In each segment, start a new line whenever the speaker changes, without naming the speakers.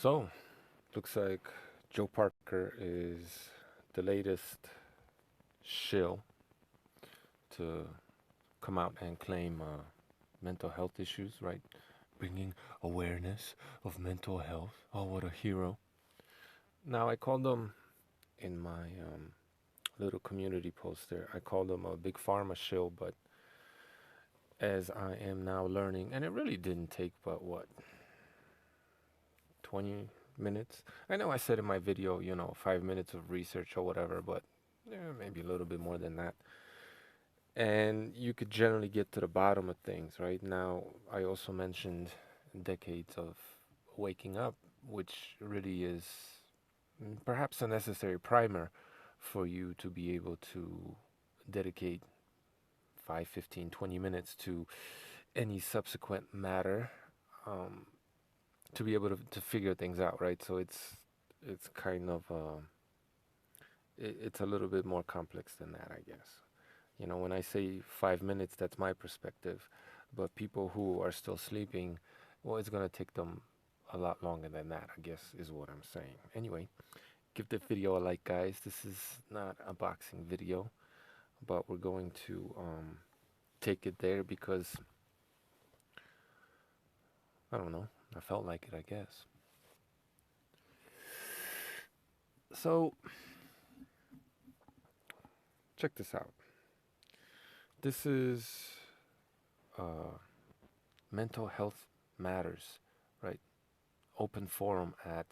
So, looks like Joe Parker is the latest shill to come out and claim mental health issues, right? Bringing awareness of mental health. Oh, what a hero. Now, I called him in my little community post there, I called him a big pharma shill, but as I am now learning, and it really didn't take but what, 20 minutes? I know I said in my video, 5 minutes of research or whatever, but maybe a little bit more than that. And you could generally get to the bottom of things, right? Now, I also mentioned decades of waking up, which really is perhaps a necessary primer for you to be able to dedicate 5, 15, 20 minutes to any subsequent matter, um, to be able to figure things out, right? So it's kind of it's a little bit more complex than that, I guess. When I say 5 minutes, that's my perspective. But people who are still sleeping, well, it's going to take them a lot longer than that, I guess, is what I'm saying. Anyway, give the video a like, guys. This is not a boxing video, but we're going to take it there because, I don't know, I felt like it, I guess. So, check this out. This is uh, Mental Health Matters, right? Open forum at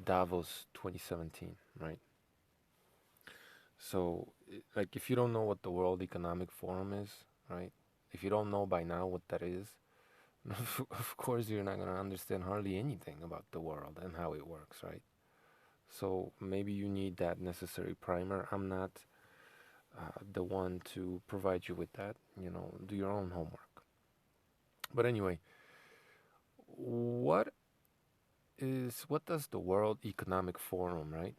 Davos 2017, right? So, like, if you don't know what the World Economic Forum is, right? If you don't know by now what that is, of course you're not going to understand hardly anything about the world and how it works, right? So maybe you need that necessary primer. I'm not the one to provide you with that. Do your own homework. But anyway, what what does the World Economic Forum, right,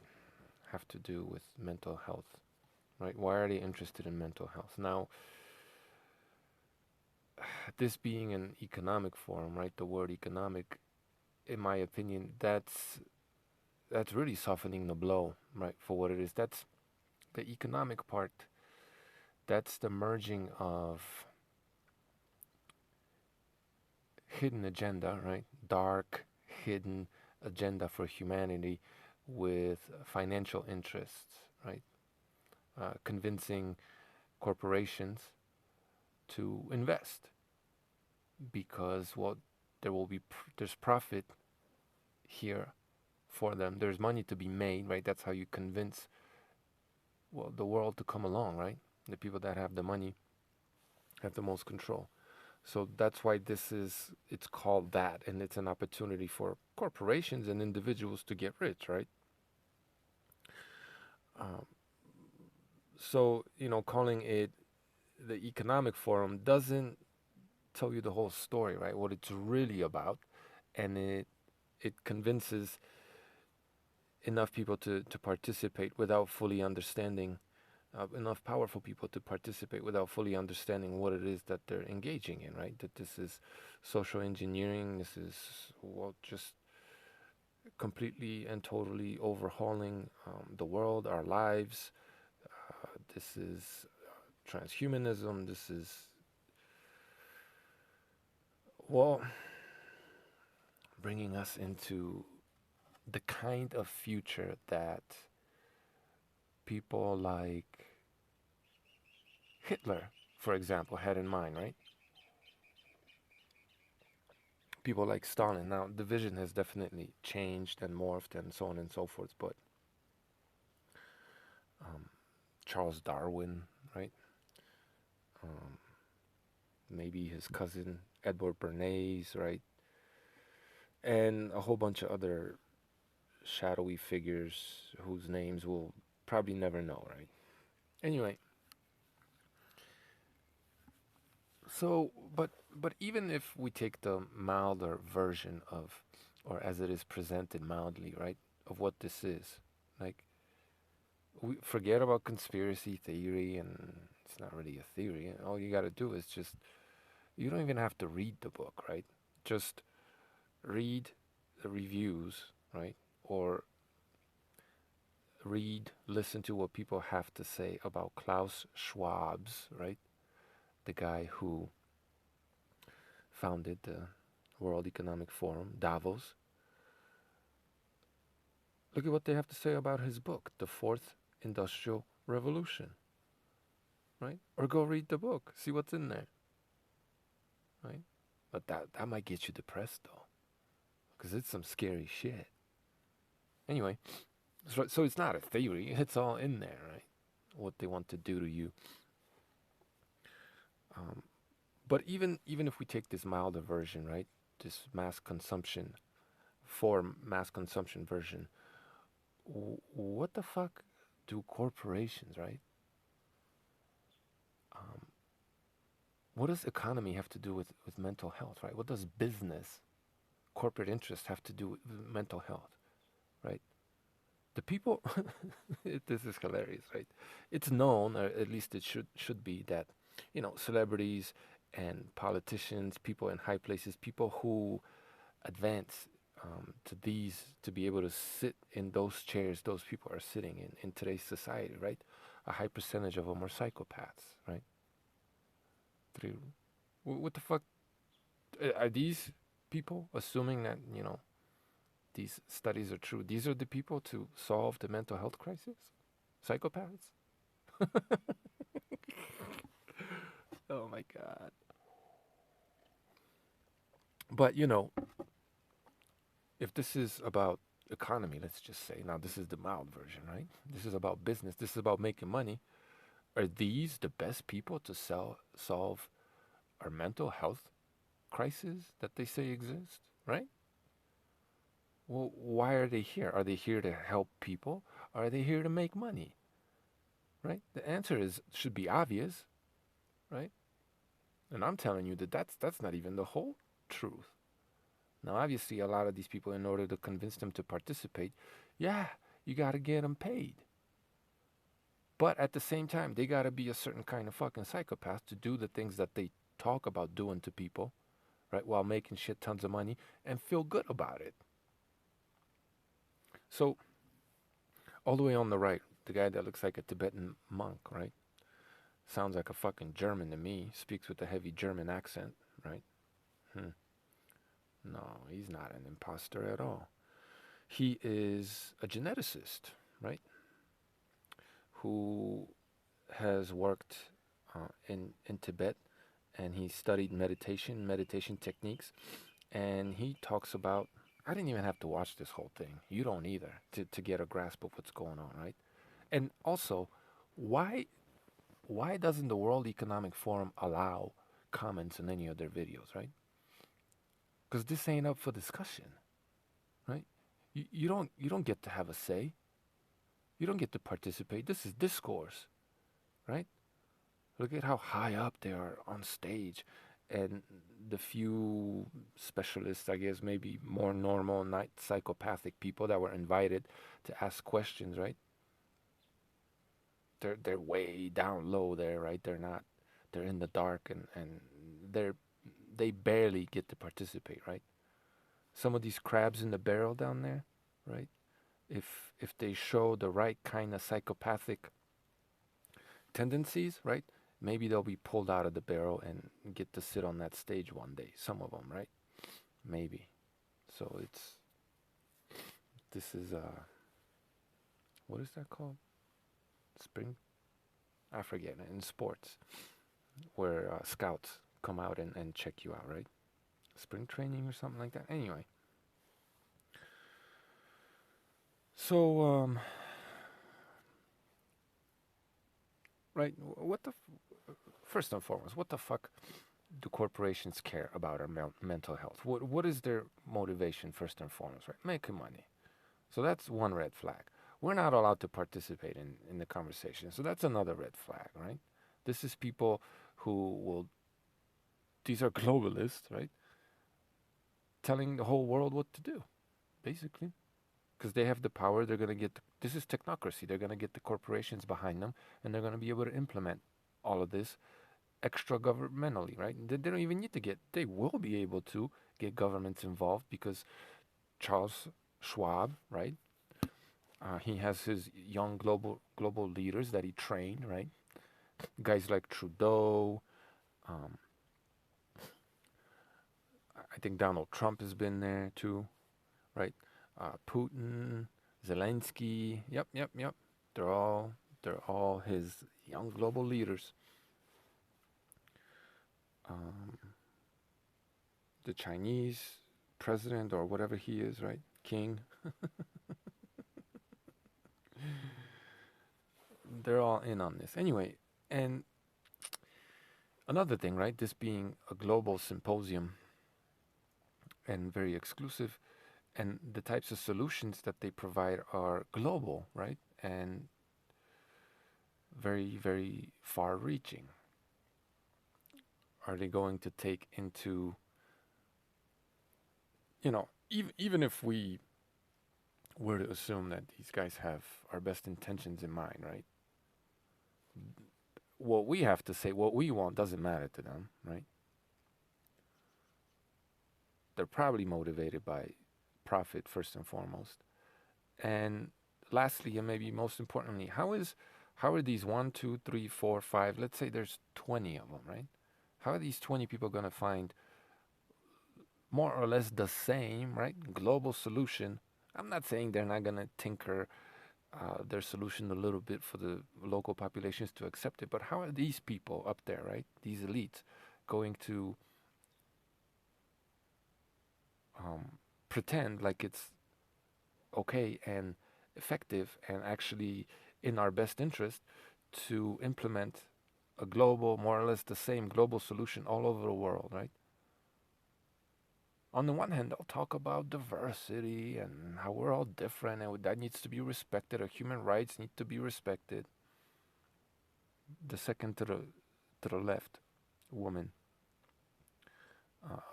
have to do with mental health, right? Why are they interested in mental health? Now, this being an economic forum, right? The word economic, in my opinion, that's really softening the blow, right, for what it is. That's the economic part. That's the merging of hidden agenda, right? Dark, hidden agenda for humanity with financial interests, right? Convincing corporations to invest because, well, there's profit here for them. There's money to be made, right? That's how you convince, well, the world to come along, right? The people that have the money have the most control. So that's why it's called that, and it's an opportunity for corporations and individuals to get rich, right? Um, so, calling it the economic forum doesn't tell you the whole story, right? What it's really about, and it convinces enough people to participate without fully understanding, enough powerful people to participate without fully understanding what it is that they're engaging in, right? That this is social engineering, this is, well, just completely and totally overhauling the world, our lives. This is transhumanism. This is, well, bringing us into the kind of future that people like Hitler, for example, had in mind, right? People like Stalin. Now, the vision has definitely changed and morphed and so on and so forth, but um, Charles Darwin, right? Um, Maybe his cousin Edward Bernays, right? And a whole bunch of other shadowy figures whose names we'll probably never know, right? Anyway, so but even if we take the milder version of, or as it is presented mildly, right, of what this is, like, we forget about conspiracy theory, and it's not really a theory. All you got to do is just, you don't even have to read the book, right? Just read the reviews right? Or listen to what people have to say about Klaus Schwab's, right? The guy who founded the World Economic Forum, Davos. Look at what they have to say about his book, The Fourth Industrial Revolution, right? Or go read the book, see what's in there, right? But that might get you depressed though, because it's some scary shit. Anyway, so it's not a theory; it's all in there, right? What they want to do to you. But even if we take this milder version, right? This mass consumption, for mass consumption version, what the fuck do corporations, right? Um, what does economy have to do with mental health, right? What does business, corporate interests have to do with mental health, right? The people, this is hilarious, right? It's known, or at least it should be, that celebrities and politicians, people in high places, people who advance to be able to sit in those chairs those people are sitting in today's society, right? A high percentage of them are psychopaths, right? What the fuck are these people assuming that these studies are true? These are the people to solve the mental health crisis? Psychopaths? Oh my god. But if this is about economy, let's just say, now this is the mild version, right? This is about business, this is about making money. Are these the best people to solve our mental health crisis that they say exist, right? Well, why are they here? Are they here to help people? Or are they here to make money? Right? The answer should be obvious, right? And I'm telling you that that's not even the whole truth. Now, obviously, a lot of these people, in order to convince them to participate, yeah, you got to get them paid. But at the same time, they got to be a certain kind of fucking psychopath to do the things that they talk about doing to people, right? While making shit tons of money and feel good about it. So, all the way on the right, the guy that looks like a Tibetan monk, right? Sounds like a fucking German to me. Speaks with a heavy German accent, right? No, he's not an imposter at all. He is a geneticist, right? Who has worked in Tibet, and he studied meditation techniques, and he talks about. I didn't even have to watch this whole thing. You don't either to get a grasp of what's going on, right? And also, why doesn't the World Economic Forum allow comments in any of their videos, right? Because this ain't up for discussion, right? You don't get to have a say. You don't get to participate. This is discourse, right? Look at how high up they are on stage, and the few specialists, I guess, maybe more normal, not psychopathic people that were invited to ask questions, right? They're way down low there, right? They're in the dark, and they barely get to participate, right? Some of these crabs in the barrel down there, right? If they show the right kind of psychopathic tendencies, right? Maybe they'll be pulled out of the barrel and get to sit on that stage one day. Some of them, right? Maybe. So this is what is that called? Spring? I forget. In sports, where scouts come out and check you out, right? Spring training or something like that. Anyway. So, right, first and foremost, what the fuck do corporations care about our mental health? What is their motivation, first and foremost, right? Making money. So that's one red flag. We're not allowed to participate in the conversation. So that's another red flag, right? This is people these are globalists, right? Telling the whole world what to do, basically. Because they have the power, they're going to this is technocracy. They're going to get the corporations behind them, and they're going to be able to implement all of this extra governmentally, right? They don't even need to they will be able to get governments involved because Charles Schwab, right? He has his young global leaders that he trained, right? Guys like Trudeau. Um, I think Donald Trump has been there too, right? Putin, Zelensky. Yep, yep, yep. They're all they're all his young global leaders. Um, the Chinese president or whatever he is, right? King. They're all in on this anyway. And another thing, right? This being a global symposium and very exclusive, and the types of solutions that they provide are global, right? And very, very far reaching. Are they going to take into, even if we were to assume that these guys have our best intentions in mind, right? What we have to say, what we want, doesn't matter to them, right? They're probably motivated by profit first and foremost. And lastly, and maybe most importantly, how are these one, two, three, four, five? Let's say there's 20 of them, right? How are these 20 people going to find more or less the same, right? Global solution. I'm not saying they're not going to tinker their solution a little bit for the local populations to accept it, but how are these people up there, right? These elites going to pretend like it's okay and effective and actually in our best interest to implement a global, more or less the same global solution all over the world, right? On the one hand, they'll talk about diversity and how we're all different and that needs to be respected. Our human rights need to be respected. The second to the left, woman,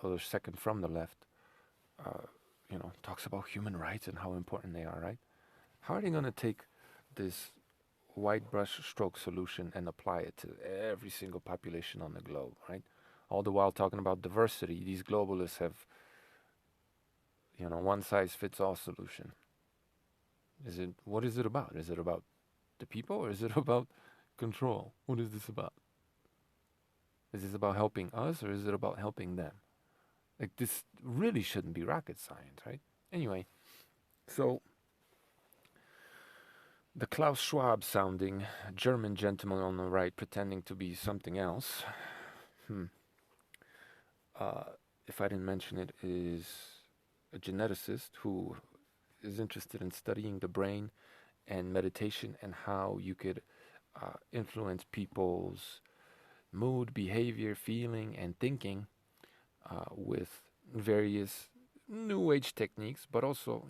or second from the left, uh, talks about human rights and how important they are, right? How are they going to take this white brush stroke solution and apply it to every single population on the globe, right? All the while talking about diversity, these globalists have, one size fits all solution. What is it about? Is it about the people or is it about control? What is this about? Is this about helping us or is it about helping them? Like, this really shouldn't be rocket science, right? Anyway, so the Klaus Schwab sounding German gentleman on the right pretending to be something else, uh, if I didn't mention it, is a geneticist who is interested in studying the brain and meditation and how you could influence people's mood, behavior, feeling, and thinking with various new age techniques, but also,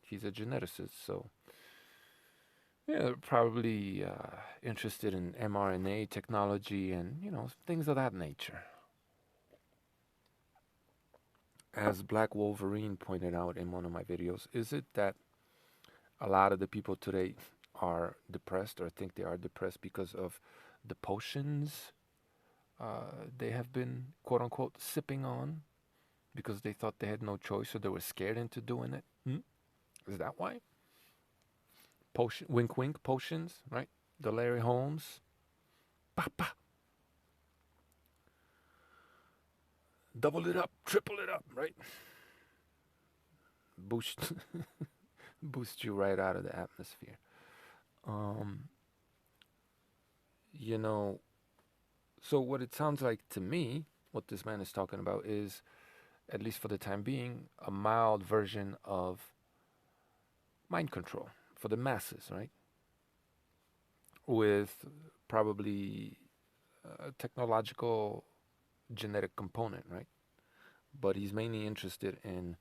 he's a geneticist, so yeah, probably interested in mRNA technology and, things of that nature. As Black Wolverine pointed out in one of my videos, is it that a lot of the people today are depressed or think they are depressed because of the potions they have been, quote unquote, sipping on because they thought they had no choice or they were scared into doing it? Is that why? Potion, wink, wink, potions, right? The Larry Holmes. Bah, bah. Double it up, triple it up, right? Boost, boost you right out of the atmosphere. Um, you know, so what it sounds like to me, what this man is talking about is, at least for the time being, a mild version of mind control for the masses, right? With probably a technological genetic component, right? But he's mainly interested in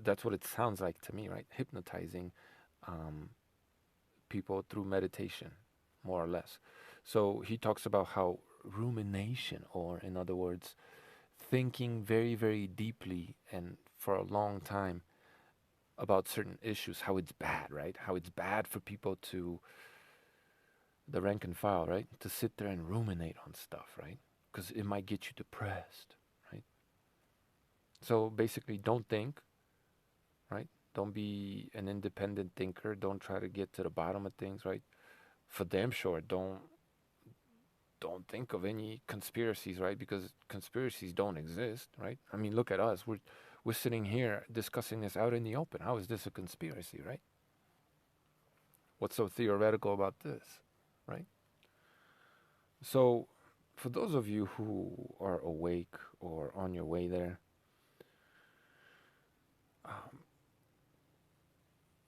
that's what it sounds like to me, right? Hypnotizing um, people through meditation, more or less. So he talks about how rumination, or in other words, thinking very, very deeply and for a long time about certain issues, how it's bad, right? How it's bad for people to, the rank and file, right? To sit there and ruminate on stuff, right? Because it might get you depressed, right? So basically, don't think, right? Don't be an independent thinker. Don't try to get to the bottom of things, right? For damn sure, don't think of any conspiracies, right? Because conspiracies don't exist, right? I mean, look at us. We're sitting here discussing this out in the open. How is this a conspiracy, right? What's so theoretical about this, right? So, for those of you who are awake or on your way there, um,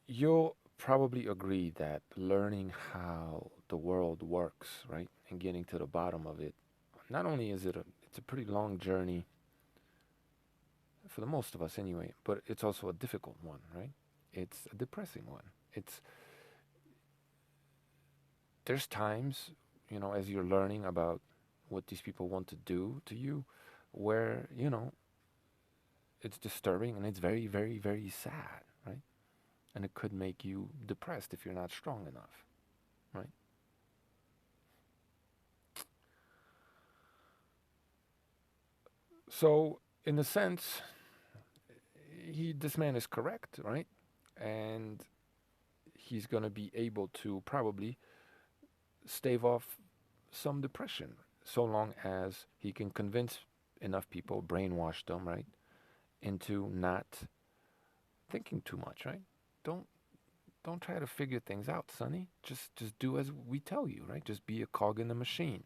you'll probably agree that learning how the world works, right, and getting to the bottom of it, not only is it's a pretty long journey for the most of us anyway, but it's also a difficult one, right? It's a depressing one. It's there's times, as you're learning about what these people want to do to you, where it's disturbing and it's very, very, very sad, right? And it could make you depressed if you're not strong enough, right? So, in a sense, this man is correct, right? And he's gonna be able to probably stave off some depression, so long as he can convince enough people, brainwash them, right, into not thinking too much, right? Don't don't try to figure things out, Sonny. Just do as we tell you, right? Just be a cog in the machine.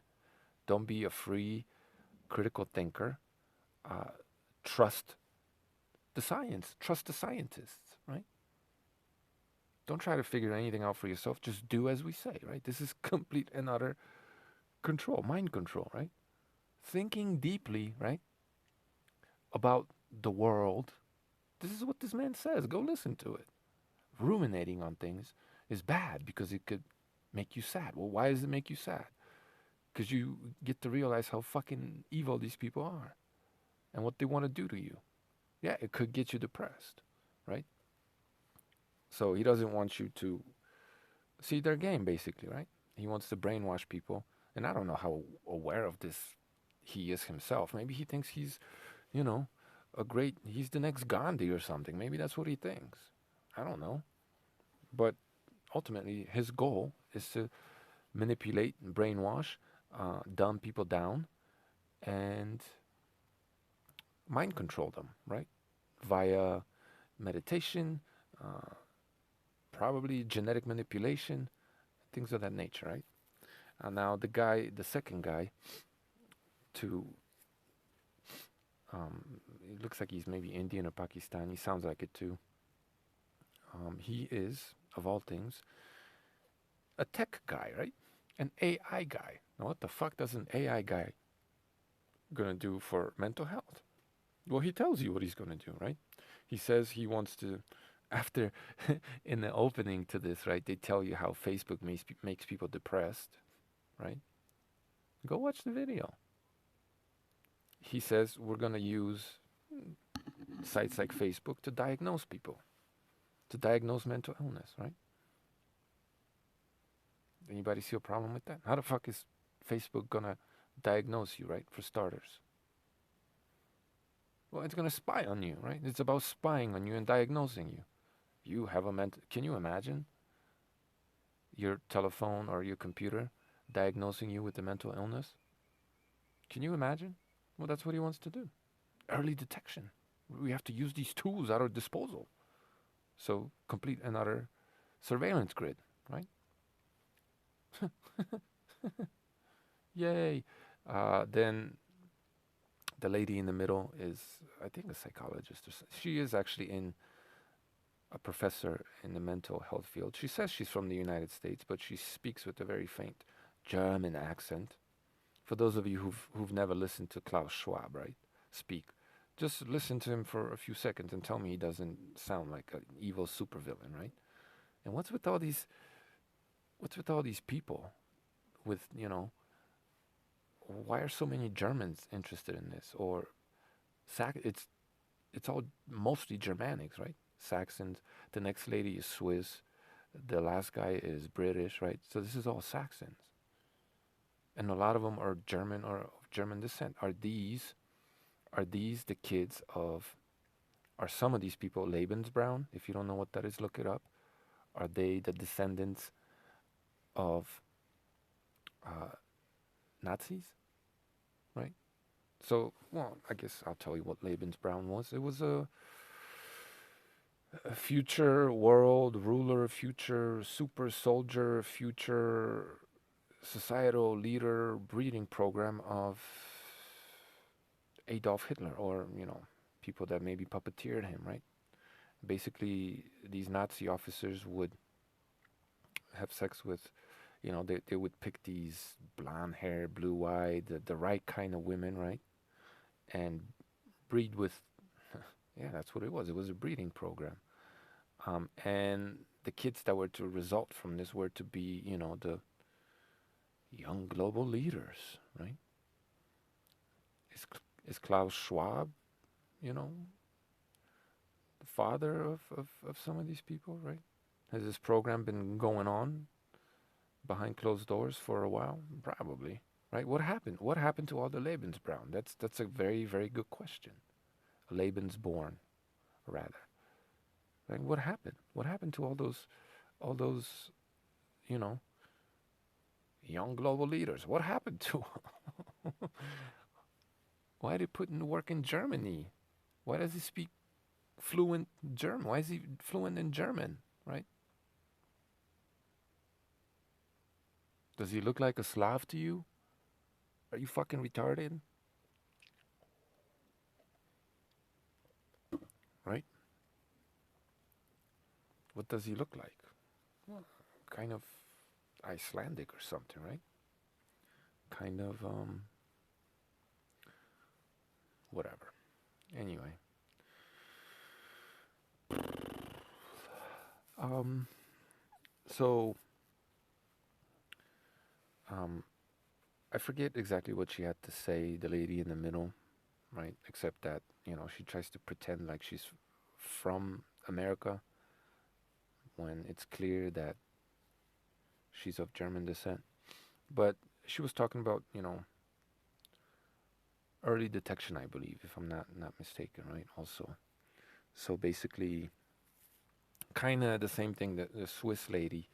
Don't be a free critical thinker. Uh, trust the science. Trust the scientists, right? Don't try to figure anything out for yourself. Just do as we say, right? This is complete and utter control, mind control, right? Thinking deeply, right, about the world. This is what this man says. Go listen to it. Ruminating on things is bad because it could make you sad. Well, why does it make you sad? Because you get to realize how fucking evil these people are and what they want to do to you. Yeah, it could get you depressed, right? So he doesn't want you to see their game, basically, right? He wants to brainwash people. And I don't know how aware of this he is himself. Maybe he thinks he's, you know, he's the next Gandhi or something. Maybe that's what he thinks. I don't know. But ultimately, his goal is to manipulate and brainwash, dumb people down, and mind control them, right? Via meditation, uh, probably genetic manipulation, things of that nature, right? And now the second guy, to it looks like he's maybe Indian or Pakistani. Sounds like it too. He is, of all things, a tech guy, right? An AI guy. Now, what the fuck does an AI guy gonna do for mental health? Well, he tells you what he's gonna do, right? He says he wants to, after in the opening to this, right? They tell you how Facebook makes people depressed, right? Go watch the video. He says we're gonna use sites like Facebook to diagnose people, to diagnose mental illness, right? Anybody see a problem with that? How the fuck is Facebook gonna diagnose you, right? For starters. Well, it's gonna spy on you, right? It's about spying on you and diagnosing you. You have a mental. Can you imagine your telephone or your computer diagnosing you with a mental illness? Can you imagine? Well, that's what he wants to do. Early detection. We have to use these tools at our disposal. So complete another surveillance grid, right? Yay. Then the lady in the middle is, I think, a psychologist. She is actually a professor in the mental health field. She says she's from the United States, but she speaks with a very faint German accent. For those of you who've never listened to Klaus Schwab, right, speak, just listen to him for a few seconds and tell me he doesn't sound like an evil supervillain, right? And what's with all these people with, why are so many Germans interested in this? Or it's all mostly Germanics, right? Saxons. The next lady is Swiss. The last guy is British, right? So this is all Saxons, and a lot of them are German or of German descent. Are these the kids of Are some of these people Lebensbraun? If you don't know what that is, look it up. Are they the descendants of uh, Nazis? Right? So, well, I guess I'll tell you what Lebensbraun was. It was a future world ruler, future super soldier, future societal leader breeding program of Adolf Hitler, or, people that maybe puppeteered him, right? Basically, these Nazi officers would have sex with, they would pick these blonde hair, blue eyed, the right kind of women, right? And breed with, yeah, that's what it was. It was a breeding program. And the kids that were to result from this were to be, the young global leaders, right? Is, is Klaus Schwab, you know, the father of some of these people, right? Has this program been going on behind closed doors for a while? Probably, right? What happened? What happened to all the Lebensbraun? That's a very, very good question. Lebensborn, rather. Like, what happened? What happened to all those, you know, young global leaders? What happened to them? Why did he put in work in Germany? Why does he speak fluent German? Why is he fluent in German, right? Does he look like a Slav to you? Are you fucking retarded? Right? What does he look like? Well, kind of Icelandic or something, right? Kind of, whatever. Anyway, um, so, um, I forget exactly what she had to say, the lady in the middle, right? Except that, she tries to pretend like she's from America when it's clear that she's of German descent. But she was talking about, early detection, I believe, if I'm not mistaken, right? Also, so basically, kind of the same thing that the Swiss lady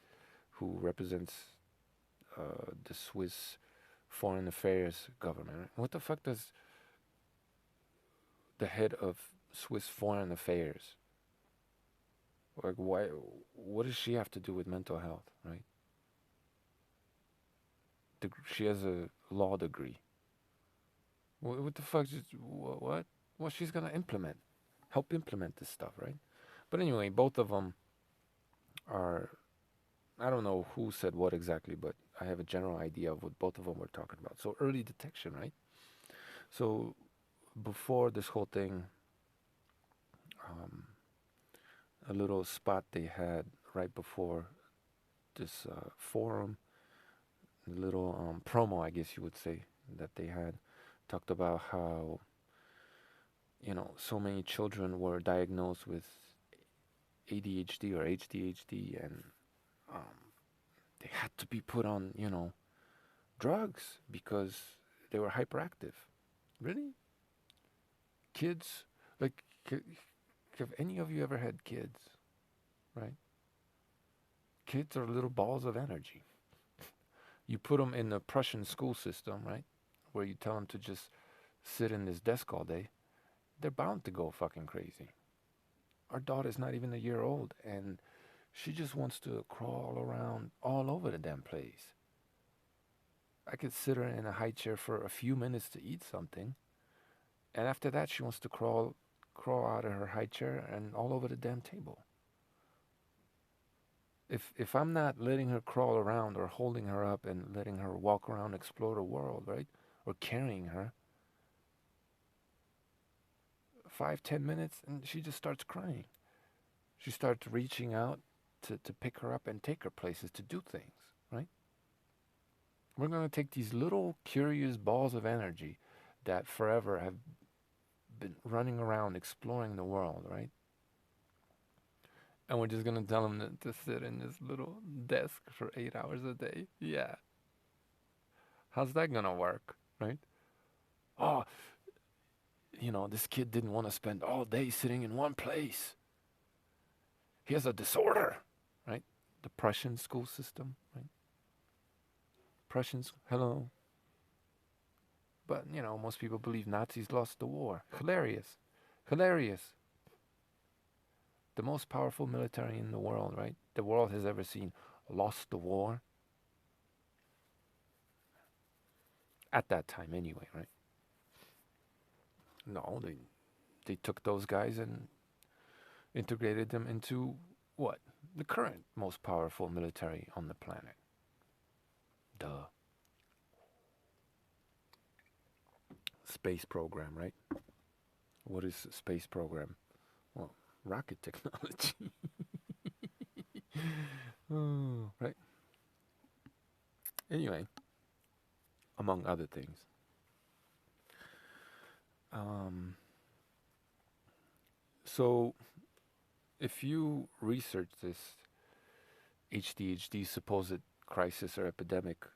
who represents the Swiss Foreign Affairs government. Right? What the fuck does the head of Swiss Foreign Affairs, like, why? What does she have to do with mental health, right? She has a law degree. What the fuck? What? Well, she's gonna help implement this stuff, right? But anyway, both of them are. I don't know who said what exactly, but I have a general idea of what both of them were talking about. So early detection, right? So before this whole thing, um, a little spot they had right before this forum, a little promo, I guess you would say, that they had talked about how so many children were diagnosed with ADHD or HDHD, and um, they had to be put on drugs because they were hyperactive. Really? Kids? Like, have any of you ever had kids? Right? Kids are little balls of energy. You put them in the Prussian school system, right? Where you tell them to just sit in this desk all day. They're bound to go fucking crazy. Our daughter's not even a year old, and she just wants to crawl around all over the damn place. I could sit her in a high chair for a few minutes to eat something, and after that she wants to crawl out of her high chair and all over the damn table. If I'm not letting her crawl around or holding her up and letting her walk around, explore the world, right? Or carrying her 5, 10 minutes, and she just starts crying. She starts reaching out to pick her up and take her places to do things, right? We're going to take these little curious balls of energy that forever have been running around exploring the world, right? And we're just going to tell them to sit in this little desk for 8 hours a day. Yeah. How's that going to work, right? Oh, this kid didn't want to spend all day sitting in one place. He has a disorder, right? The Prussian school system, right? Prussians, hello. But, most people believe Nazis lost the war. Hilarious. Hilarious. The most powerful military in the world, right? The world has ever seen, lost the war. At that time, anyway, right? No, they took those guys and integrated them into what? The current most powerful military on the planet. Duh. Space program, right? What is space program? Well, rocket technology. Oh, right. Anyway, among other things. So, if you research this HDHD supposed crisis or epidemic,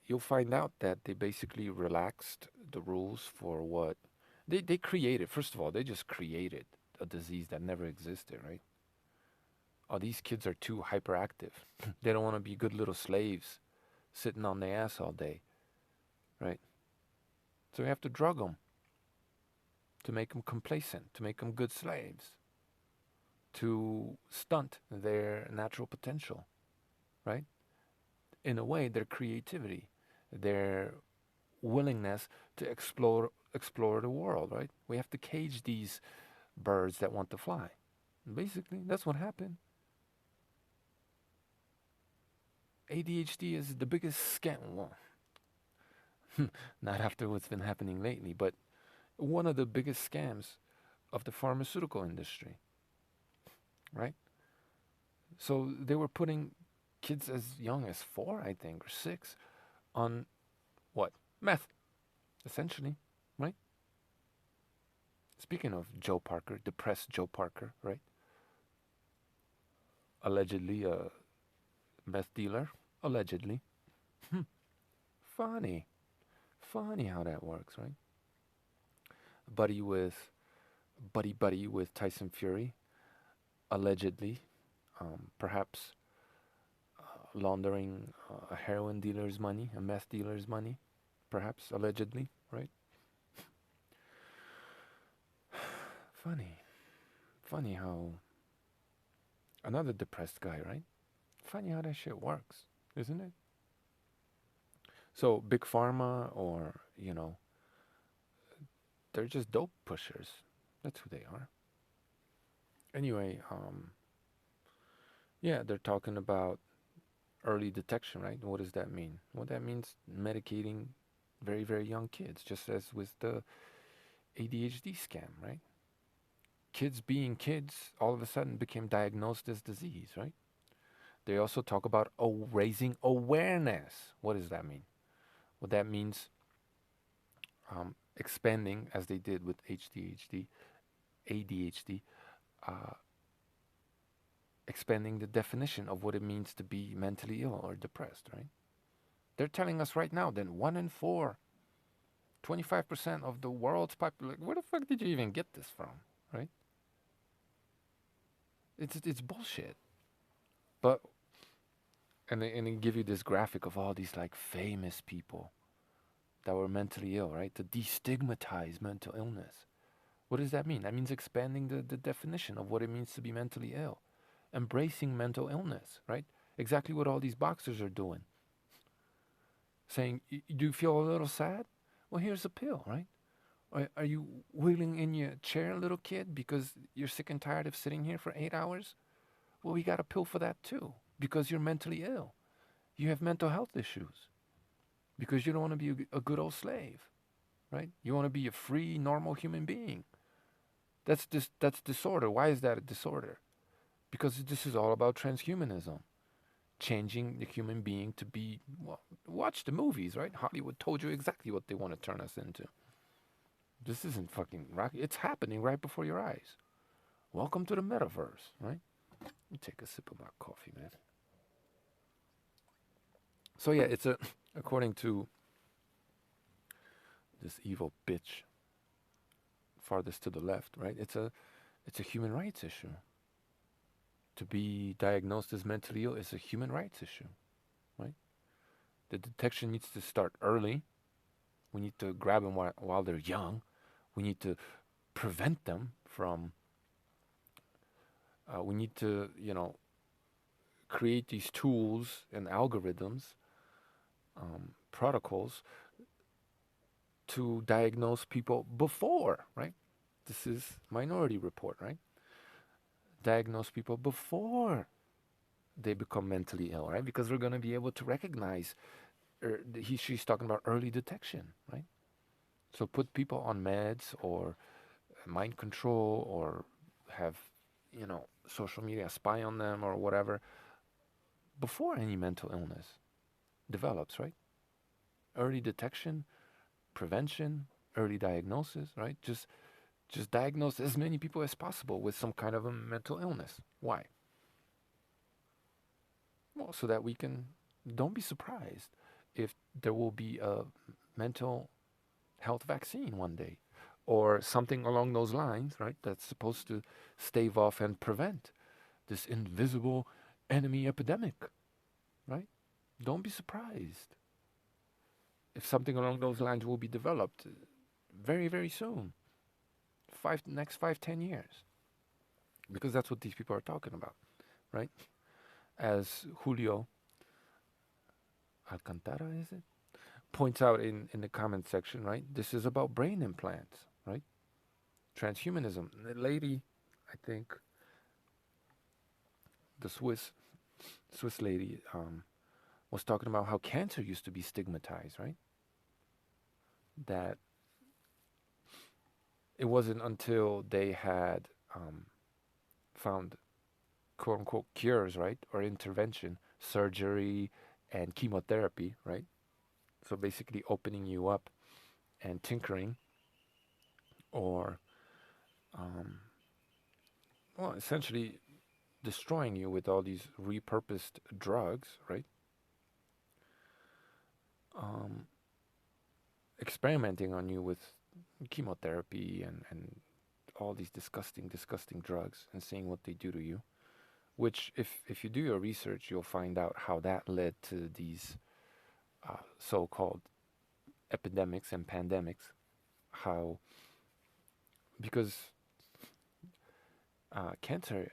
you'll find out that they basically relaxed the rules for what they created. First of all, they just created a disease that never existed, right? Oh, these kids are too hyperactive. They don't want to be good little slaves sitting on their ass all day, right? So we have to drug them to make them complacent, to make them good slaves, to stunt their natural potential, right? In a way, their creativity, their willingness to explore the world, right? We have to cage these birds that want to fly. Basically, that's what happened. ADHD is the biggest scam. Well, not after what's been happening lately, but one of the biggest scams of the pharmaceutical industry, right? So they were putting kids as young as 4, I think, or 6 on what? Meth, essentially, right? Speaking of Joe Parker, depressed Joe Parker, right? Allegedly a meth dealer, allegedly. Funny. Funny how that works, right? Buddy with buddy with Tyson Fury, allegedly, perhaps laundering a heroin dealer's money, a meth dealer's money, perhaps allegedly, right? Funny, funny how another depressed guy, right? Funny how that shit works, isn't it? So big pharma, or they're just dope pushers. That's who they are. Anyway, yeah, they're talking about early detection, right? What does that mean? Well, that means medicating very, very young kids, just as with the ADHD scam, right? Kids being kids all of a sudden became diagnosed as disease, right? They also talk about raising awareness. What does that mean? Well, that means expanding, as they did with ADHD, uh, expanding the definition of what it means to be mentally ill or depressed, right? They're telling us right now that 1 in 4, 25% of the world's population. Where the fuck did you even get this from, right? It's bullshit. But and they give you this graphic of all these like famous people that were mentally ill, right? To destigmatize mental illness. What does that mean? That means expanding the definition of what it means to be mentally ill. Embracing mental illness, right? Exactly what all these boxers are doing. Saying, do you feel a little sad? Well, here's a pill, right? Are you wheeling in your chair, little kid, because you're sick and tired of sitting here for 8 hours? Well, we got a pill for that too, because you're mentally ill. You have mental health issues because you don't want to be a good old slave, right? You want to be a free, normal human being. That's disorder. Why is that a disorder? Because this is all about transhumanism, changing the human being to be, well, watch the movies, right? Hollywood told you exactly what they want to turn us into. This isn't fucking rocket. It's happening right before your eyes. Welcome to the metaverse, right? Let me take a sip of my coffee, man. So yeah, according to this evil bitch, farthest to the left, right? It's a human rights issue. To be diagnosed as mentally ill is a human rights issue, right? The detection needs to start early. We need to grab them while they're young. We need to prevent them from. We need to, create these tools and algorithms, protocols to diagnose people before, right? This is Minority Report, right? Diagnose people before they become mentally ill, right? Because we're going to be able to recognize, she's talking about early detection, right? So put people on meds or mind control or have, social media spy on them or whatever before any mental illness develops, right? Early detection, prevention, early diagnosis, right? Just diagnose as many people as possible with some kind of a mental illness. Why? Well, so that we can, don't be surprised if there will be a mental health vaccine one day or something along those lines, right? That's supposed to stave off and prevent this invisible enemy epidemic, right? Don't be surprised if something along those lines will be developed very, very soon. Next 5, 10 years. Because that's what these people are talking about, right? As Julio Alcantara, is it? Points out in the comment section, right? This is about brain implants, right? Transhumanism. The lady, I think, the Swiss lady, was talking about how cancer used to be stigmatized, right? That it wasn't until they had found quote unquote cures, right? Or intervention, surgery and chemotherapy, right? So basically opening you up and tinkering or, well, essentially destroying you with all these repurposed drugs, right? Um, Experimenting on you with chemotherapy and all these disgusting, disgusting drugs and seeing what they do to you. Which, if you do your research, you'll find out how that led to these so-called epidemics and pandemics. How, because cancer,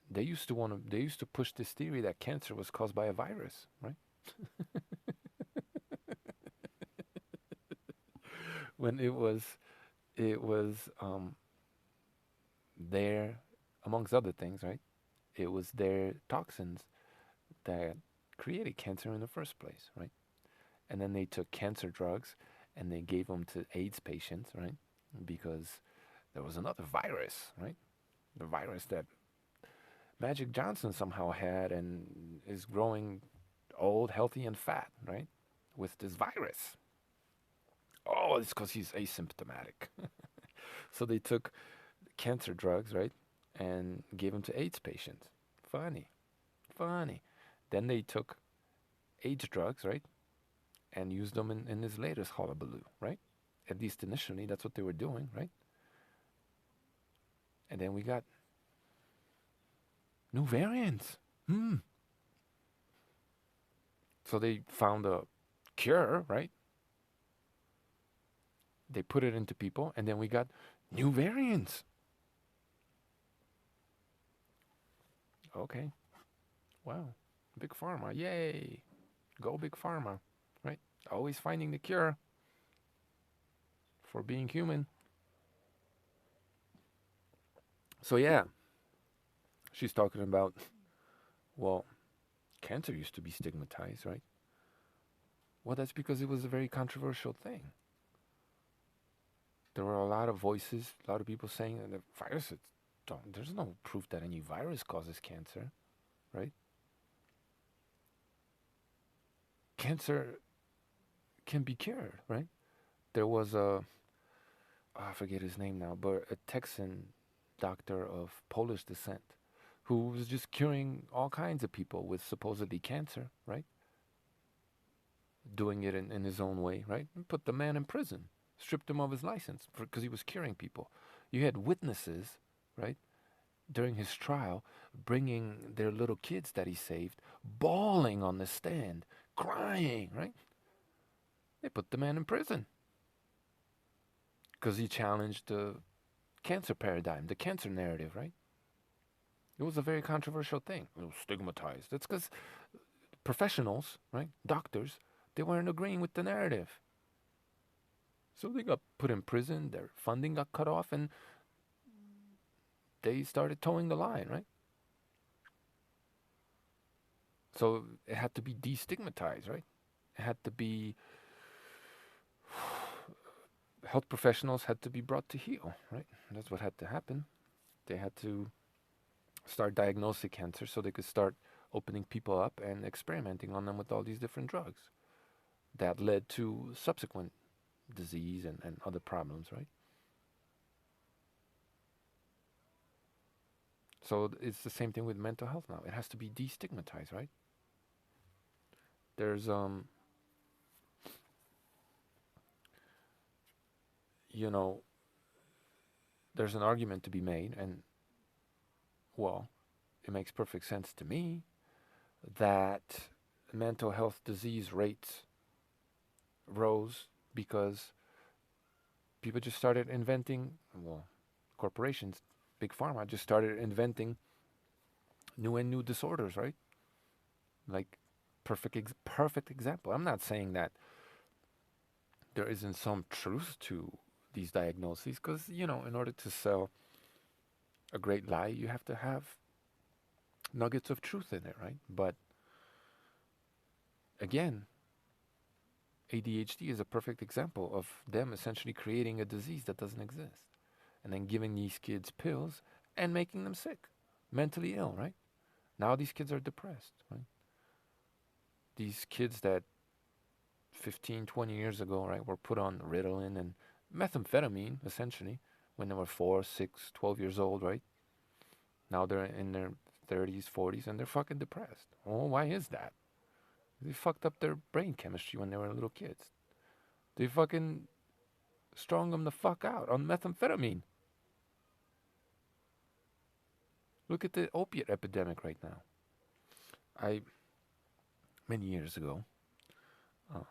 they used to push this theory that cancer was caused by a virus, right? When it was their, amongst other things, right? It was their toxins that created cancer in the first place, right? And then they took cancer drugs and they gave them to AIDS patients, right? Because there was another virus, right? The virus that Magic Johnson somehow had and is growing old, healthy, and fat, right? With this virus. Oh, it's because he's asymptomatic. So they took cancer drugs, right? And gave them to AIDS patients. Funny. Funny. Then they took AIDS drugs, right? And used them in his latest hullabaloo, right? At least initially, that's what they were doing, right? And then we got new variants. So they found a cure, right? They put it into people, and then we got new variants. Okay. Wow. Big Pharma. Yay. Go Big Pharma, right? Always finding the cure for being human. So, yeah, she's talking about, well, cancer used to be stigmatized, right? Well, that's because it was a very controversial thing. There were a lot of voices, a lot of people saying that the viruses don't, there's no proof that any virus causes cancer, right? Cancer can be cured, right? There was I forget his name now, but a Texan doctor of Polish descent who was just curing all kinds of people with supposedly cancer, right? Doing it in his own way, right? And put the man in prison, stripped him of his license because he was curing people. You had witnesses, right, during his trial, bringing their little kids that he saved, bawling on the stand, crying, right? They put the man in prison because he challenged the cancer paradigm, the cancer narrative, right? It was a very controversial thing. It was stigmatized. It's because professionals, right, doctors, they weren't agreeing with the narrative. So they got put in prison, their funding got cut off, and they started towing the line, right? So it had to be destigmatized, right? It had to be, health professionals had to be brought to heel, right? That's what had to happen. They had to start diagnosing cancer so they could start opening people up and experimenting on them with all these different drugs. That led to subsequent disease and other problems, right? So it's the same thing with mental health now. It has to be destigmatized, right? There's you know, there's an argument to be made, and well, it makes perfect sense to me that mental health disease rates rose because people just started inventing, well, corporations, big pharma just started inventing new disorders, right? Like perfect example. I'm not saying that there isn't some truth to these diagnoses because, in order to sell a great lie, you have to have nuggets of truth in it, right? But again, ADHD is a perfect example of them essentially creating a disease that doesn't exist and then giving these kids pills and making them sick, mentally ill, right? Now these kids are depressed, right? These kids that 15, 20 years ago, right, were put on Ritalin and methamphetamine, essentially, when they were 4, 6, 12 years old, right? Now they're in their 30s, 40s, and they're fucking depressed. Oh, why is that? They fucked up their brain chemistry when they were little kids. They fucking strung them the fuck out on methamphetamine. Look at the opiate epidemic right now. Many years ago, um,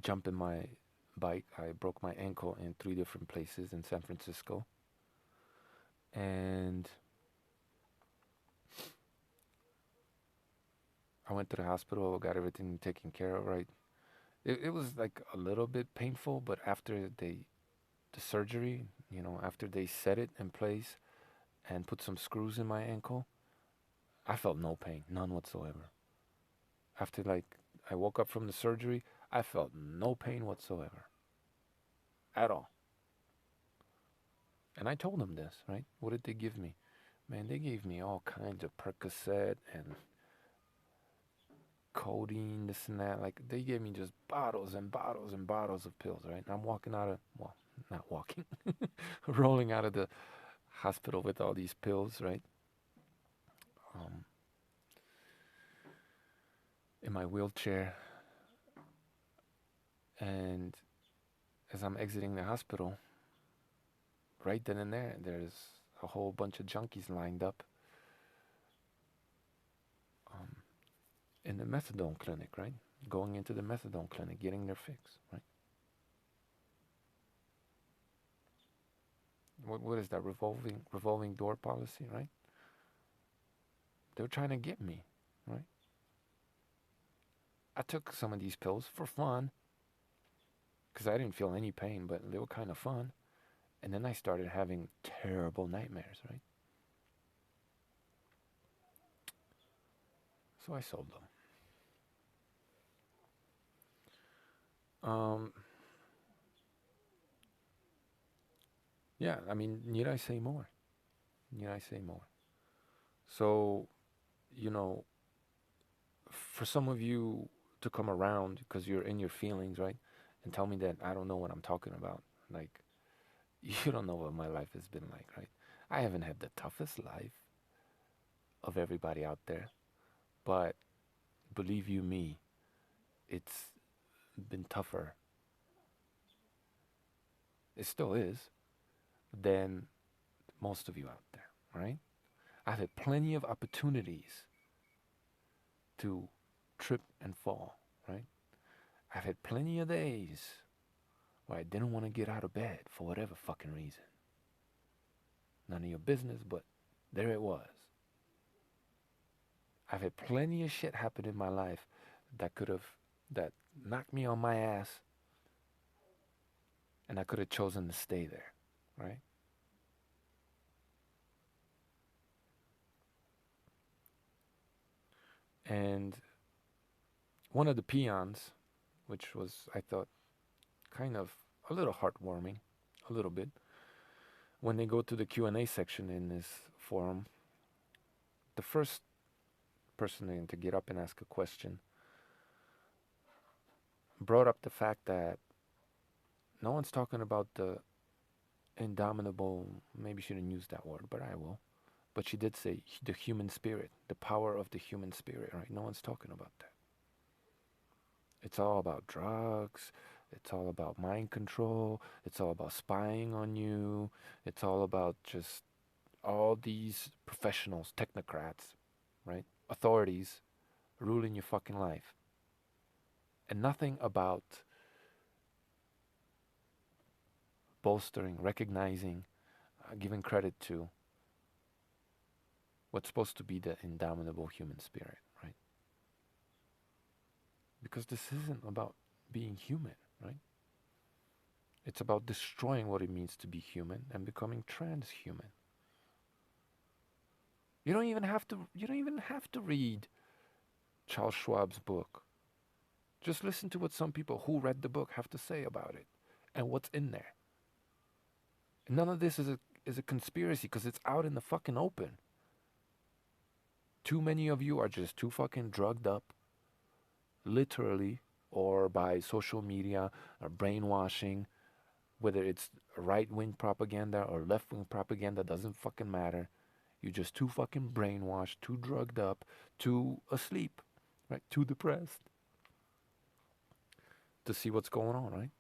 jumping my bike, I broke my ankle in 3 different places in San Francisco. And I went to the hospital, got everything taken care of, right? It was like a little bit painful, but after the surgery, after they set it in place and put some screws in my ankle, I felt no pain, none whatsoever. After I woke up from the surgery, I felt no pain whatsoever. At all. And I told them this, right? What did they give me? Man, they gave me all kinds of Percocet and codeine, this and that. Like, they gave me just bottles and bottles and bottles of pills, right? And I'm walking out of, well, not walking, rolling out of the hospital with all these pills, right? Um, in my wheelchair. And as I'm exiting the hospital, right then and there, there's a whole bunch of junkies lined up um, in the methadone clinic, right? Going into the methadone clinic, getting their fix, right? What is that revolving door policy, right? They're trying to get me, right? I took some of these pills for fun because I didn't feel any pain, but they were kind of fun. And then I started having terrible nightmares, right? So I sold them. Yeah, I mean, need I say more? Need I say more? So, you know, for some of you to come around because you're in your feelings, right? And tell me that I don't know what I'm talking about. Like, you don't know what my life has been like, right? I haven't had the toughest life of everybody out there, but believe you me, it's been tougher. It still is, than most of you out there, right? I've had plenty of opportunities to trip and fall, right? I've had plenty of days where I didn't want to get out of bed for whatever fucking reason. None of your business, but there it was. I've had plenty of shit happen in my life that knocked me on my ass, and I could have chosen to stay there, right? And one of the peons, which was, I thought, kind of a little heartwarming, a little bit, when they go to the Q&A section in this forum, the first person to get up and ask a question brought up the fact that no one's talking about the indomitable, maybe shouldn't use that word, but I will. But she did say the human spirit, the power of the human spirit, right? No one's talking about that. It's all about drugs. It's all about mind control. It's all about spying on you. It's all about just all these professionals, technocrats, right? Authorities ruling your fucking life. And nothing about bolstering, recognizing, giving credit to what's supposed to be the indomitable human spirit, right? Because this isn't about being human, right? It's about destroying what it means to be human and becoming transhuman. You don't even have to read Charles Schwab's book. Just listen to what some people who read the book have to say about it and what's in there. None of this is a conspiracy because it's out in the fucking open. Too many of you are just too fucking drugged up, literally, or by social media or brainwashing, whether it's right-wing propaganda or left-wing propaganda, doesn't fucking matter. You're just too fucking brainwashed, too drugged up, too asleep, right? Too depressed to see what's going on, right?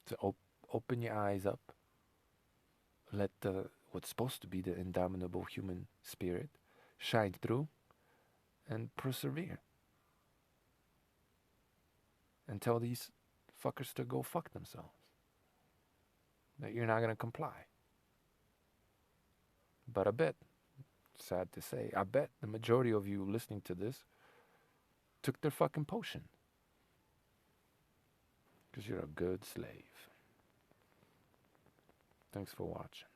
So open your eyes up. Let what's supposed to be the indomitable human spirit shine through and persevere. And tell these fuckers to go fuck themselves. That you're not going to comply. But I bet, sad to say, I bet the majority of you listening to this took their fucking potion. Because you're a good slave. Thanks for watching.